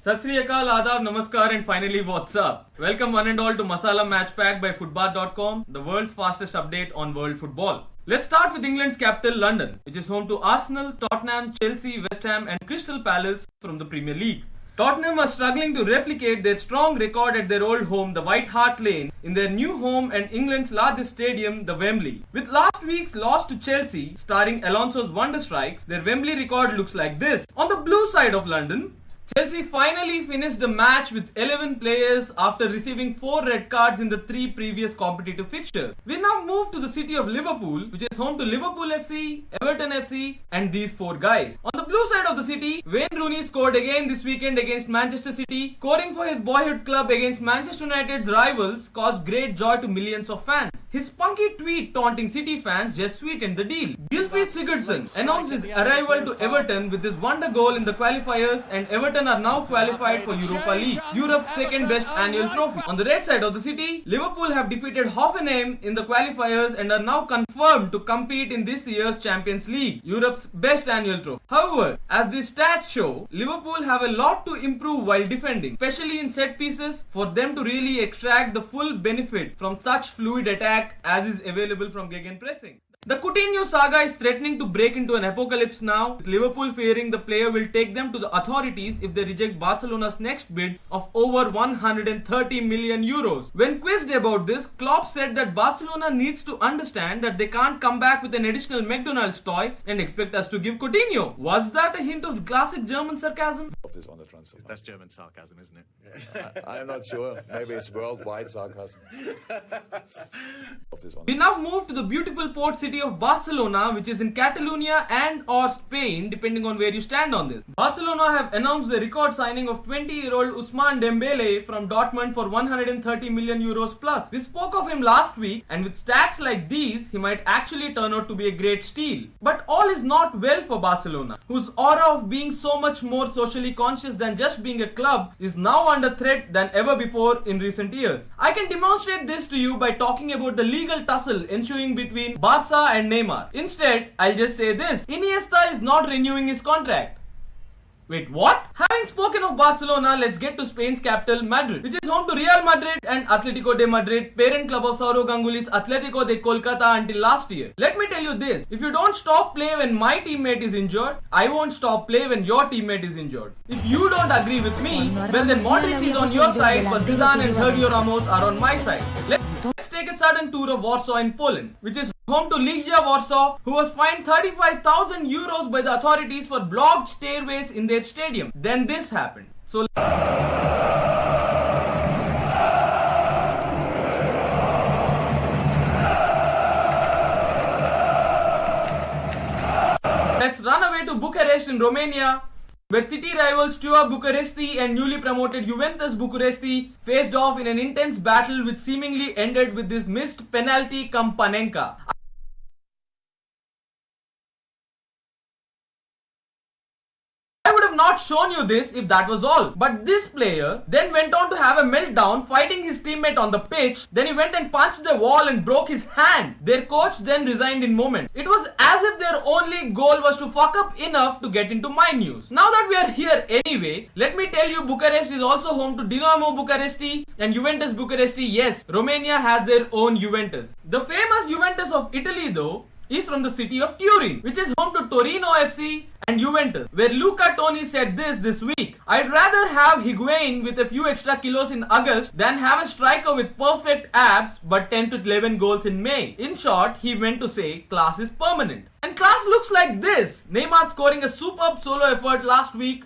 Sat Sri Akal, Adab, Namaskar and finally what's up? Welcome one and all to Masala Match Pack by Football.com, the world's fastest update on world football. Let's start with England's capital London, which is home to Arsenal, Tottenham, Chelsea, West Ham and Crystal Palace from the Premier League. Tottenham are struggling to replicate their strong record at their old home, the White Hart Lane, in their new home and England's largest stadium, the Wembley. With last week's loss to Chelsea, starring Alonso's wonder strikes, their Wembley record looks like this. On the blue side of London, Chelsea finally finished the match with 11 players after receiving 4 red cards in the 3 previous competitive fixtures. We now move to the city of Liverpool, which is home to Liverpool FC, Everton FC and these 4 guys. On the blue side of the city, Wayne Rooney scored again this weekend against Manchester City. Scoring for his boyhood club against Manchester United's rivals caused great joy to millions of fans. His spunky tweet taunting City fans just sweetened the deal. Gylfi Sigurdsson announced his arrival to Everton with his wonder goal in the qualifiers, and Everton are now qualified for Europa League, Europe's second best annual trophy. On the red side of the city, Liverpool have defeated Hoffenheim in the qualifiers and are now confirmed to compete in this year's Champions League, Europe's best annual trophy. However, as the stats show, Liverpool have a lot to improve while defending, especially in set pieces, for them to really extract the full benefit from such fluid attack as is available from gegenpressing. The Coutinho saga is threatening to break into an apocalypse now, with Liverpool fearing the player will take them to the authorities if they reject Barcelona's next bid of over 130 million euros. When quizzed about this, Klopp said that Barcelona needs to understand that they can't come back with an additional McDonald's toy and expect us to give Coutinho. Was that a hint of classic German sarcasm? On the transfer. That's German sarcasm, isn't it? I'm not sure. Maybe it's worldwide sarcasm. We now move to the beautiful port city of Barcelona, which is in Catalonia and or Spain, depending on where you stand on this. Barcelona have announced the record signing of 20-year-old Ousmane Dembele from Dortmund for 130 million euros plus. We spoke of him last week, and with stats like these, he might actually turn out to be a great steal. But all is not well for Barcelona, whose aura of being so much more socially conscious than just being a club is now under threat than ever before in recent years. I can demonstrate this to you by talking about the legal tussle ensuing between Barca and Neymar. Instead, I'll just say this: Iniesta is not renewing his contract. Wait, what? Having spoken of Barcelona, let's get to Spain's capital, Madrid, which is home to Real Madrid and Atletico de Madrid, parent club of Sourav Ganguly's Atletico de Kolkata until last year. Let me tell you this: if you don't stop play when my teammate is injured, I won't stop play when your teammate is injured. If you don't agree with me, well then Modric is on your side, but Zidane and Sergio Ramos are on my side. Let's take a sudden tour of Warsaw in Poland, which is home to Legia Warsaw, who was fined 35,000 euros by the authorities for blocked stairways in their stadium. Then this happened. So let's run away to Bucharest in Romania, where city rivals Steaua Bucuresti and newly promoted Juventus Bucuresti faced off in an intense battle which seemingly ended with this missed penalty cum Panenka. I would have not shown you this if that was all. But this player then went on to have a meltdown fighting his teammate on the pitch. Then he went and punched the wall and broke his hand. Their coach then resigned in moment. It was as if their only goal was to fuck up enough to get into my news. Now that we are here anyway, let me tell you Bucharest is also home to Dinamo Bucuresti and Juventus Bucuresti. Yes, Romania has their own Juventus. The famous Juventus of Italy though is from the city of Turin, which is home to Torino FC and Juventus, where Luca Toni said this week: I'd rather have Higuain with a few extra kilos in August than have a striker with perfect abs but 10 to 11 goals in May. In short, he meant to say class is permanent. And class looks like this: Neymar scoring a superb solo effort last week,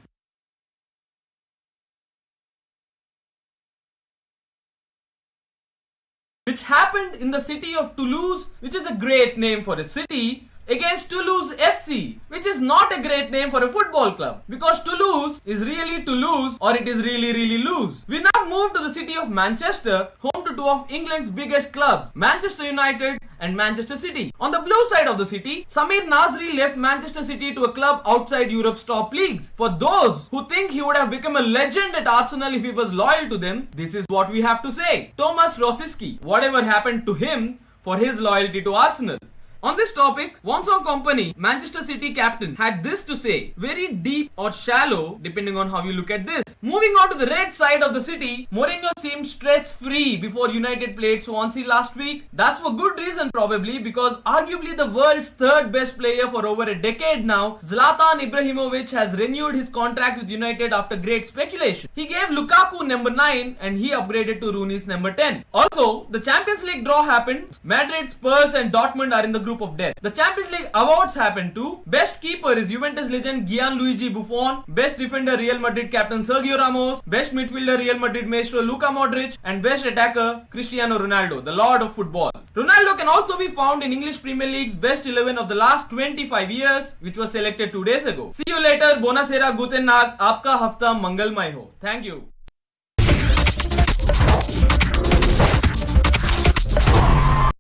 which happened in the city of Toulouse, which is a great name for a city, against Toulouse FC, which is not a great name for a football club, because Toulouse is really Toulouse or it is really loose. We now move to the city of Manchester, home to 2 of England's biggest clubs, Manchester United and Manchester City. On the blue side of the city, Samir Nasri left Manchester City to a club outside Europe's top leagues. For those who think he would have become a legend at Arsenal if he was loyal to them, this is what we have to say. Thomas Rosicky, whatever happened to him for his loyalty to Arsenal? On this topic, Wonsong Company, Manchester City captain, had this to say. Very deep or shallow, depending on how you look at this. Moving on to the red side of the city, Mourinho seemed stress-free before United played Swansea last week. That's for good reason probably, because arguably the world's third best player for over a decade now, Zlatan Ibrahimovic has renewed his contract with United after great speculation. He gave Lukaku number 9 and he upgraded to Rooney's number 10. Also, the Champions League draw happened. Madrid, Spurs and Dortmund are in the group of death. The Champions League awards happened too. Best keeper is Juventus legend Gianluigi Buffon. Best defender Real Madrid captain Sergio Ramos. Best midfielder Real Madrid maestro Luka Modric. And best attacker Cristiano Ronaldo, the lord of football. Ronaldo can also be found in English Premier League's best 11 of the last 25 years, which was selected 2 days ago. See you later. Bonasera, Guten Nacht. Aapka hafta mangalmay ho. Thank you.